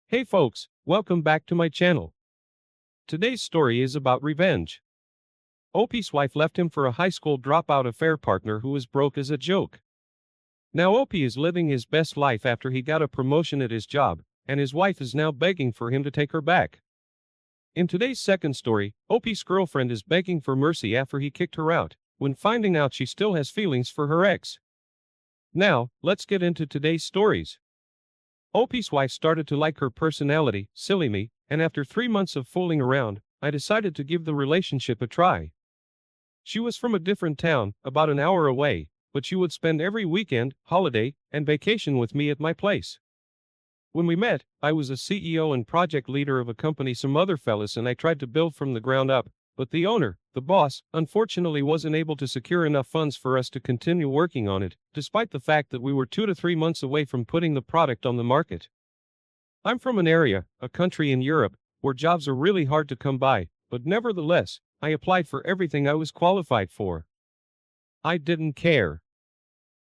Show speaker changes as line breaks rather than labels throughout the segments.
Hey folks, welcome back to my channel. Today's story is about revenge. Opie's wife left him for a high school dropout affair partner who was broke as a joke. Now Opie is living his best life after he got a promotion at his job, and his wife is now begging for him to take her back. In today's second story, Opie's girlfriend is begging for mercy after he kicked her out, when finding out she still has feelings for her ex. Now, let's get into today's stories. Opie's wife started to like her personality, silly me, and after 3 months of fooling around, I decided to give the relationship a try. She was from a different town, about an hour away, but she would spend every weekend, holiday, and vacation with me at my place. When we met, I was a CEO and project leader of a company some other fellas and I tried to build from the ground up, but the owner, the boss, unfortunately wasn't able to secure enough funds for us to continue working on it, despite the fact that we were 2 to 3 months away from putting the product on the market. I'm from an area, a country in Europe, where jobs are really hard to come by, but nevertheless, I applied for everything I was qualified for. I didn't care.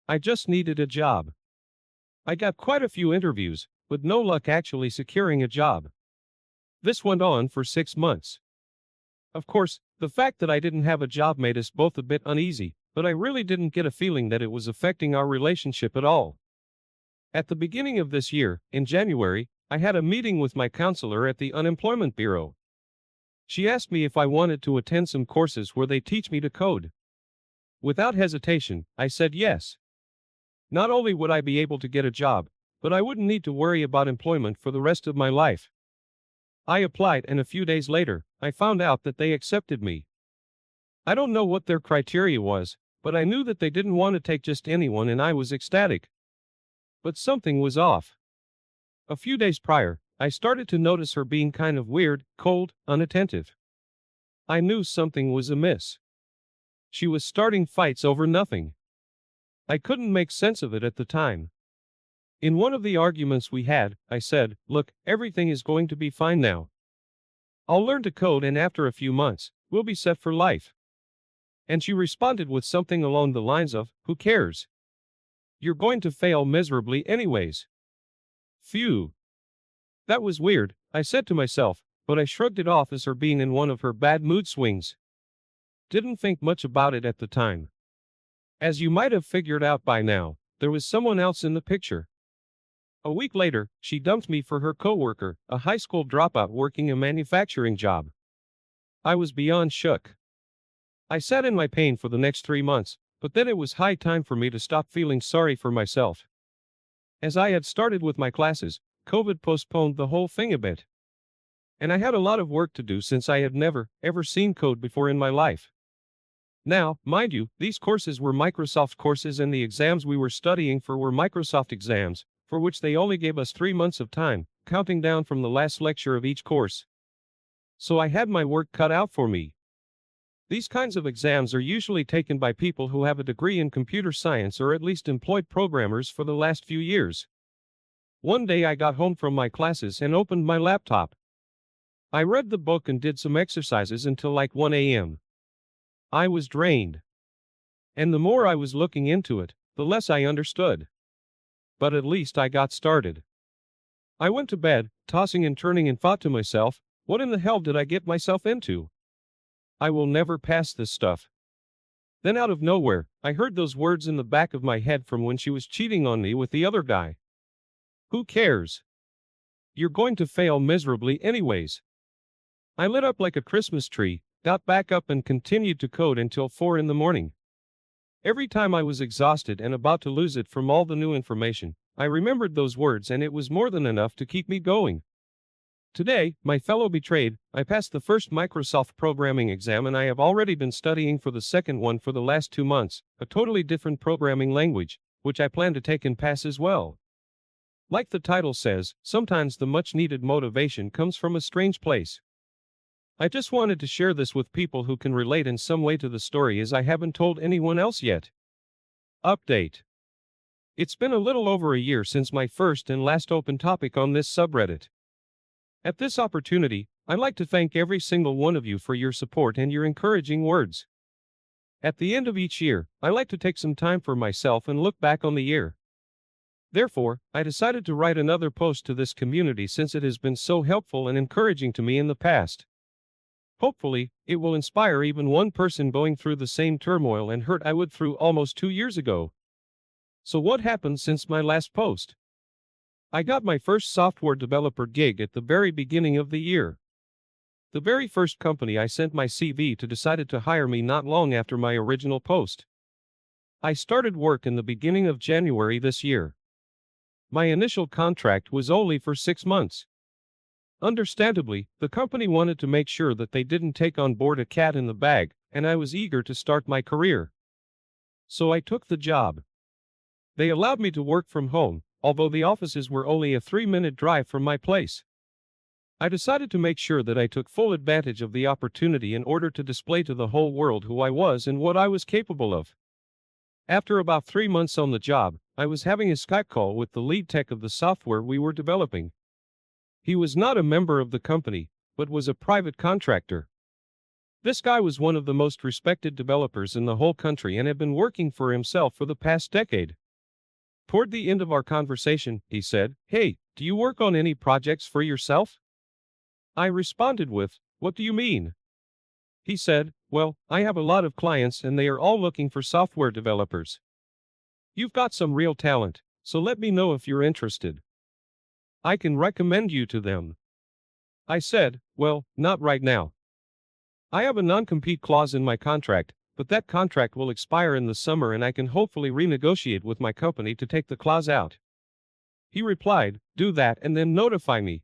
I just needed a job. I got quite a few interviews, but no luck actually securing a job. This went on for 6 months. Of course, the fact that I didn't have a job made us both a bit uneasy, but I really didn't get a feeling that it was affecting our relationship at all. At the beginning of this year, in January, I had a meeting with my counselor at the unemployment bureau. She asked me if I wanted to attend some courses where they teach me to code. Without hesitation, I said yes. Not only would I be able to get a job, but I wouldn't need to worry about employment for the rest of my life. I applied and a few days later, I found out that they accepted me. I don't know what their criteria was, but I knew that they didn't want to take just anyone and I was ecstatic. But something was off. A few days prior, I started to notice her being kind of weird, cold, unattentive. I knew something was amiss. She was starting fights over nothing. I couldn't make sense of it at the time. In one of the arguments we had, I said, "Look, everything is going to be fine now. I'll learn to code and after a few months, we'll be set for life." And she responded with something along the lines of, "Who cares? You're going to fail miserably anyways." Phew. That was weird, I said to myself, but I shrugged it off as her being in one of her bad mood swings. Didn't think much about it at the time. As you might have figured out by now, there was someone else in the picture. A week later, she dumped me for her coworker, a high school dropout working a manufacturing job. I was beyond shook. I sat in my pain for the next 3 months, but then it was high time for me to stop feeling sorry for myself. As I had started with my classes, COVID postponed the whole thing a bit. And I had a lot of work to do since I had never, ever seen code before in my life. Now, mind you, these courses were Microsoft courses and the exams we were studying for were Microsoft exams, for which they only gave us 3 months of time, counting down from the last lecture of each course. So I had my work cut out for me. These kinds of exams are usually taken by people who have a degree in computer science or at least employed programmers for the last few years. One day I got home from my classes and opened my laptop. I read the book and did some exercises until like 1 a.m. I was drained. And the more I was looking into it, the less I understood. But at least I got started. I went to bed, tossing and turning and thought to myself, what in the hell did I get myself into? I will never pass this stuff. Then out of nowhere, I heard those words in the back of my head from when she was cheating on me with the other guy. Who cares? You're going to fail miserably anyways. I lit up like a Christmas tree, got back up and continued to code until 4 in the morning. Every time I was exhausted and about to lose it from all the new information, I remembered those words and it was more than enough to keep me going. Today, my fellow betrayed, I passed the first Microsoft programming exam and I have already been studying for the second one for the last 2 months, a totally different programming language, which I plan to take and pass as well. Like the title says, sometimes the much-needed motivation comes from a strange place. I just wanted to share this with people who can relate in some way to the story as I haven't told anyone else yet. Update. It's been a little over a year since my first and last open topic on this subreddit. At this opportunity, I'd like to thank every single one of you for your support and your encouraging words. At the end of each year, I like to take some time for myself and look back on the year. Therefore, I decided to write another post to this community since it has been so helpful and encouraging to me in the past. Hopefully, it will inspire even one person going through the same turmoil and hurt I went through almost 2 years ago. So what happened since my last post? I got my first software developer gig at the very beginning of the year. The very first company I sent my CV to decided to hire me not long after my original post. I started work in the beginning of January this year. My initial contract was only for 6 months. Understandably, the company wanted to make sure that they didn't take on board a cat in the bag, and I was eager to start my career. So I took the job. They allowed me to work from home, although the offices were only a 3-minute drive from my place. I decided to make sure that I took full advantage of the opportunity in order to display to the whole world who I was and what I was capable of. After about 3 months on the job, I was having a Skype call with the lead tech of the software we were developing. He was not a member of the company, but was a private contractor. This guy was one of the most respected developers in the whole country and had been working for himself for the past decade. Toward the end of our conversation, he said, "Hey, do you work on any projects for yourself?" I responded with, "What do you mean?" He said, "Well, I have a lot of clients and they are all looking for software developers. You've got some real talent, so let me know if you're interested. I can recommend you to them." I said, "Well, not right now. I have a non-compete clause in my contract, but that contract will expire in the summer and I can hopefully renegotiate with my company to take the clause out." He replied, "Do that and then notify me."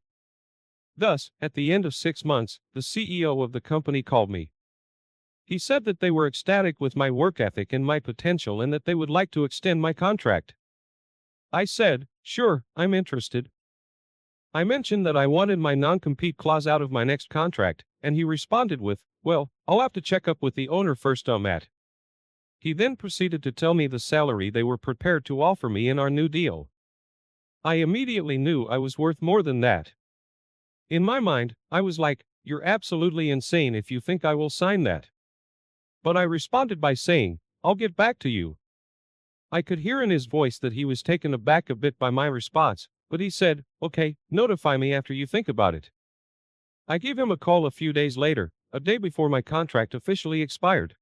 Thus, at the end of 6 months, the CEO of the company called me. He said that they were ecstatic with my work ethic and my potential and that they would like to extend my contract. I said, "Sure, I'm interested." I mentioned that I wanted my non-compete clause out of my next contract, and he responded with, "Well, I'll have to check up with the owner first on that." He then proceeded to tell me the salary they were prepared to offer me in our new deal. I immediately knew I was worth more than that. In my mind, I was like, "You're absolutely insane if you think I will sign that." But I responded by saying, "I'll get back to you." I could hear in his voice that he was taken aback a bit by my response, but he said, "Okay, notify me after you think about it." I gave him a call a few days later, a day before my contract officially expired.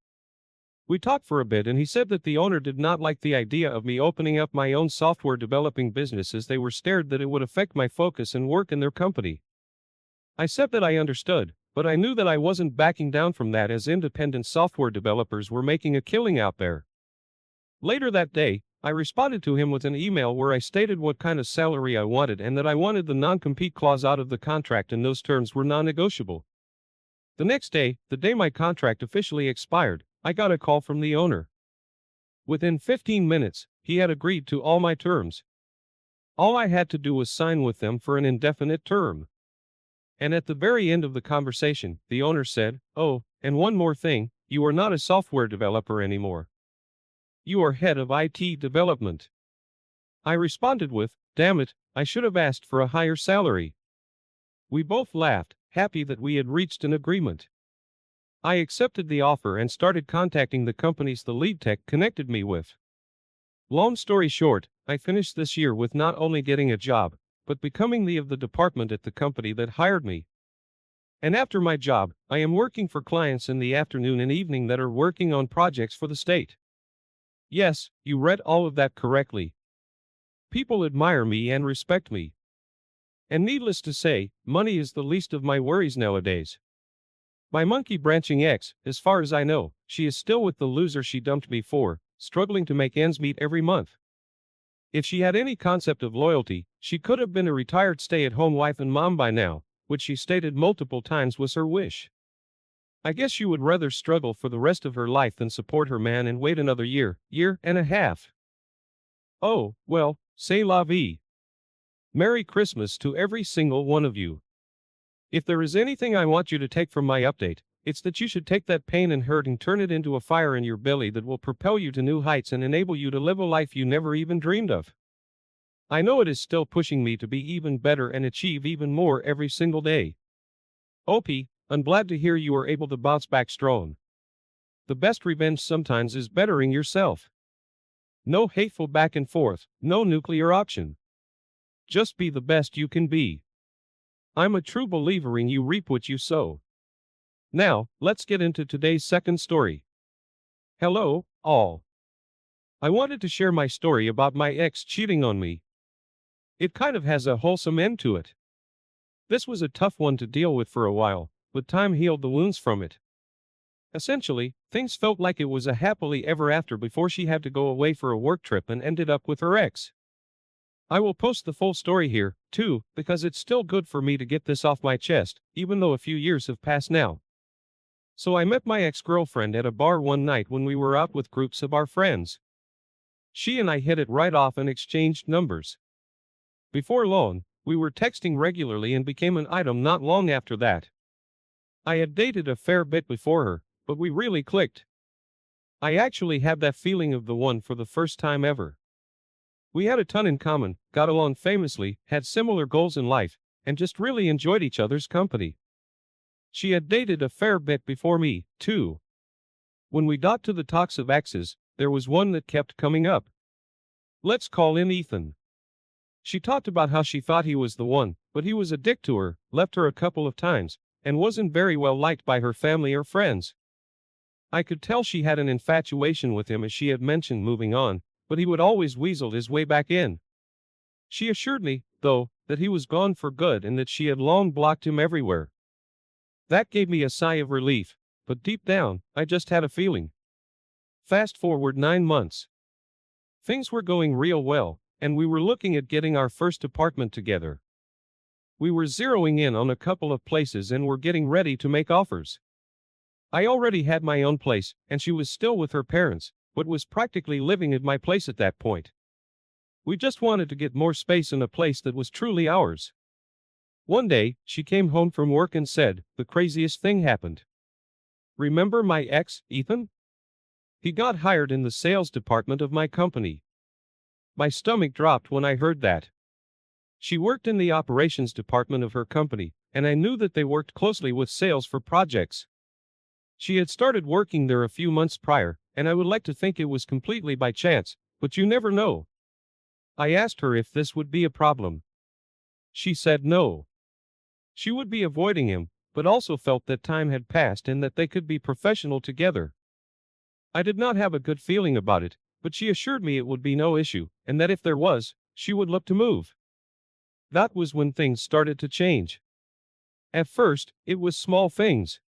We talked for a bit and he said that the owner did not like the idea of me opening up my own software developing business as they were scared that it would affect my focus and work in their company. I said that I understood, but I knew that I wasn't backing down from that as independent software developers were making a killing out there. Later that day, I responded to him with an email where I stated what kind of salary I wanted and that I wanted the non-compete clause out of the contract and those terms were non-negotiable. The next day, the day my contract officially expired, I got a call from the owner. Within 15 minutes, he had agreed to all my terms. All I had to do was sign with them for an indefinite term. And at the very end of the conversation, the owner said, "Oh, and one more thing, you are not a software developer anymore. You are head of IT development." I responded with, "Damn it, I should have asked for a higher salary." We both laughed, happy that we had reached an agreement. I accepted the offer and started contacting the companies the lead tech connected me with. Long story short, I finished this year with not only getting a job, but becoming the of the department at the company that hired me. And after my job, I am working for clients in the afternoon and evening that are working on projects for the state. Yes, you read all of that correctly. People admire me and respect me. And needless to say, money is the least of my worries nowadays. My monkey branching ex, as far as I know, she is still with the loser she dumped me for, struggling to make ends meet every month. If she had any concept of loyalty, she could have been a retired stay-at-home wife and mom by now, which she stated multiple times was her wish. I guess she would rather struggle for the rest of her life than support her man and wait another year and a half. Oh, well, c'est la vie. Merry Christmas to every single one of you. If there is anything I want you to take from my update, it's that you should take that pain and hurt and turn it into a fire in your belly that will propel you to new heights and enable you to live a life you never even dreamed of. I know it is still pushing me to be even better and achieve even more every single day. OP, I'm glad to hear you are able to bounce back strong. The best revenge sometimes is bettering yourself. No hateful back and forth, no nuclear option. Just be the best you can be. I'm a true believer in you reap what you sow. Now, let's get into today's second story. Hello, all. I wanted to share my story about my ex cheating on me. It kind of has a wholesome end to it. This was a tough one to deal with for a while, but time healed the wounds from it. Essentially, things felt like it was a happily ever after before she had to go away for a work trip and ended up with her ex. I will post the full story here, too, because it's still good for me to get this off my chest, even though a few years have passed now. So I met my ex-girlfriend at a bar one night when we were out with groups of our friends. She and I hit it right off and exchanged numbers. Before long, we were texting regularly and became an item not long after that. I had dated a fair bit before her, but we really clicked. I actually had that feeling of the one for the first time ever. We had a ton in common, got along famously, had similar goals in life, and just really enjoyed each other's company. She had dated a fair bit before me, too. When we got to the talks of exes, there was one that kept coming up. Let's call in Ethan. She talked about how she thought he was the one, but he was a dick to her, left her a couple of times, and wasn't very well liked by her family or friends. I could tell she had an infatuation with him as she had mentioned moving on, but he would always weasel his way back in. She assured me, though, that he was gone for good and that she had long blocked him everywhere. That gave me a sigh of relief, but deep down, I just had a feeling. Fast forward 9 months. Things were going real well, and we were looking at getting our first apartment together. We were zeroing in on a couple of places and were getting ready to make offers. I already had my own place, and she was still with her parents, but was practically living at my place at that point. We just wanted to get more space in a place that was truly ours. One day, she came home from work and said, the craziest thing happened. Remember my ex, Ethan? He got hired in the sales department of my company. My stomach dropped when I heard that. She worked in the operations department of her company, and I knew that they worked closely with sales for projects. She had started working there a few months prior, and I would like to think it was completely by chance, but you never know. I asked her if this would be a problem. She said no. She would be avoiding him, but also felt that time had passed and that they could be professional together. I did not have a good feeling about it, but she assured me it would be no issue, and that if there was, she would look to move. That was when things started to change. At first, it was small things.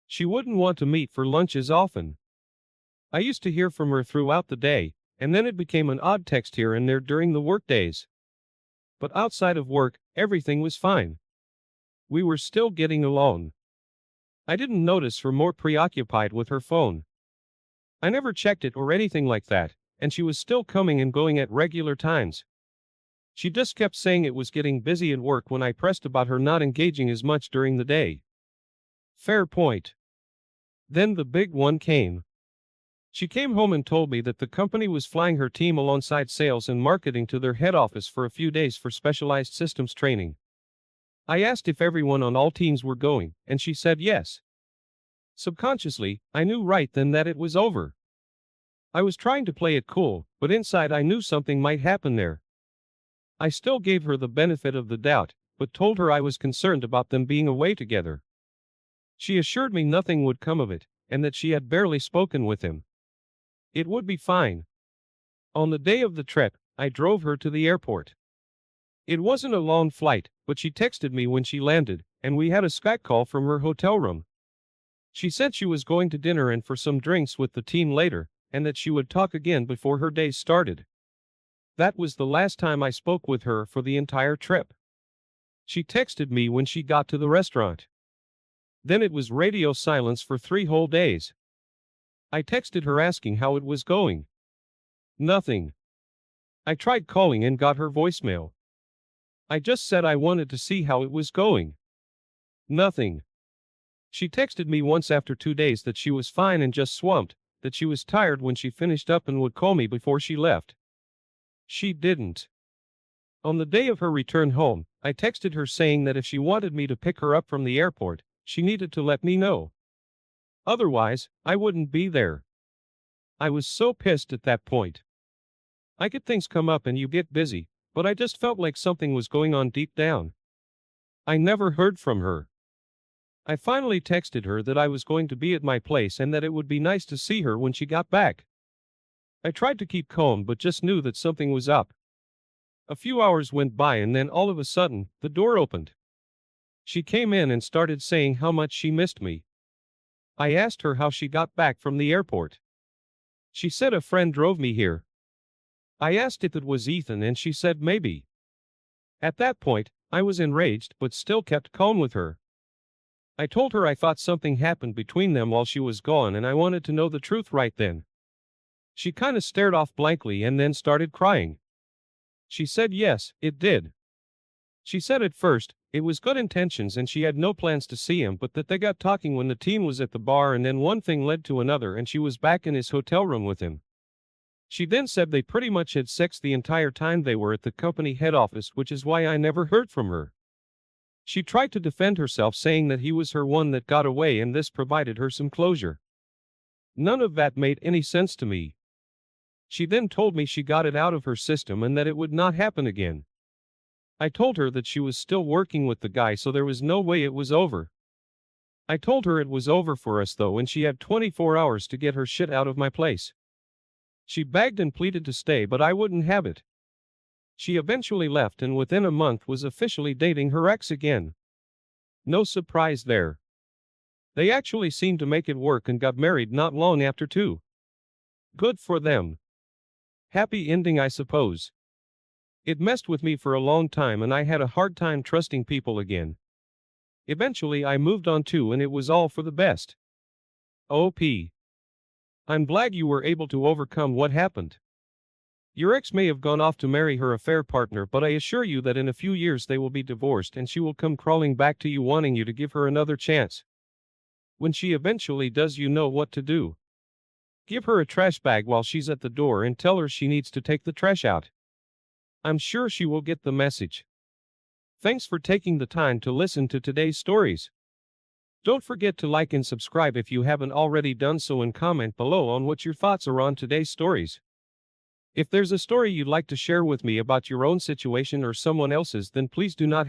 She wouldn't want to meet for lunch as often. I used to hear from her throughout the day, and then it became an odd text here and there during the work days. But outside of work, everything was fine. We were still getting along. I didn't notice her more preoccupied with her phone. I never checked it or anything like that, and she was still coming and going at regular times. She just kept saying it was getting busy at work when I pressed about her not engaging as much during the day. Fair point. Then the big one came. She came home and told me that the company was flying her team alongside sales and marketing to their head office for a few days for specialized systems training. I asked if everyone on all teams were going, and she said yes. Subconsciously, I knew right then that it was over. I was trying to play it cool, but inside I knew something might happen there. I still gave her the benefit of the doubt, but told her I was concerned about them being away together. She assured me nothing would come of it, and that she had barely spoken with him. It would be fine. On the day of the trip, I drove her to the airport. It wasn't a long flight, but she texted me when she landed, and we had a Skype call from her hotel room. She said she was going to dinner and for some drinks with the team later, and that she would talk again before her day started. That was the last time I spoke with her for the entire trip. She texted me when she got to the restaurant. Then it was radio silence for 3 whole days. I texted her asking how it was going. Nothing. I tried calling and got her voicemail. I just said I wanted to see how it was going. Nothing. She texted me once after 2 days that she was fine and just swamped, that she was tired when she finished up and would call me before she left. She didn't. On the day of her return home, I texted her saying that if she wanted me to pick her up from the airport, she needed to let me know. Otherwise, I wouldn't be there. I was so pissed at that point. I get things come up and you get busy, but I just felt like something was going on deep down. I never heard from her. I finally texted her that I was going to be at my place and that it would be nice to see her when she got back. I tried to keep calm but just knew that something was up. A few hours went by and then all of a sudden, the door opened. She came in and started saying how much she missed me. I asked her how she got back from the airport. She said a friend drove me here. I asked if it was Ethan and she said maybe. At that point, I was enraged but still kept calm with her. I told her I thought something happened between them while she was gone and I wanted to know the truth right then. She kinda stared off blankly and then started crying. She said yes, it did. She said at first, it was good intentions and she had no plans to see him but that they got talking when the team was at the bar and then one thing led to another and she was back in his hotel room with him. She then said they pretty much had sex the entire time they were at the company head office, which is why I never heard from her. She tried to defend herself saying that he was her one that got away and this provided her some closure. None of that made any sense to me. She then told me she got it out of her system and that it would not happen again. I told her that she was still working with the guy so there was no way it was over. I told her it was over for us though and she had 24 hours to get her shit out of my place. She begged and pleaded to stay but I wouldn't have it. She eventually left and within a month was officially dating her ex again. No surprise there. They actually seemed to make it work and got married not long after too. Good for them. Happy ending I suppose. It messed with me for a long time and I had a hard time trusting people again. Eventually I moved on too and it was all for the best. OP. I'm glad you were able to overcome what happened. Your ex may have gone off to marry her affair partner but I assure you that in a few years they will be divorced and she will come crawling back to you wanting you to give her another chance. When she eventually does you know what to do. Give her a trash bag while she's at the door and tell her she needs to take the trash out. I'm sure she will get the message. Thanks for taking the time to listen to today's stories. Don't forget to like and subscribe if you haven't already done so and comment below on what your thoughts are on today's stories. If there's a story you'd like to share with me about your own situation or someone else's then please do not hesitate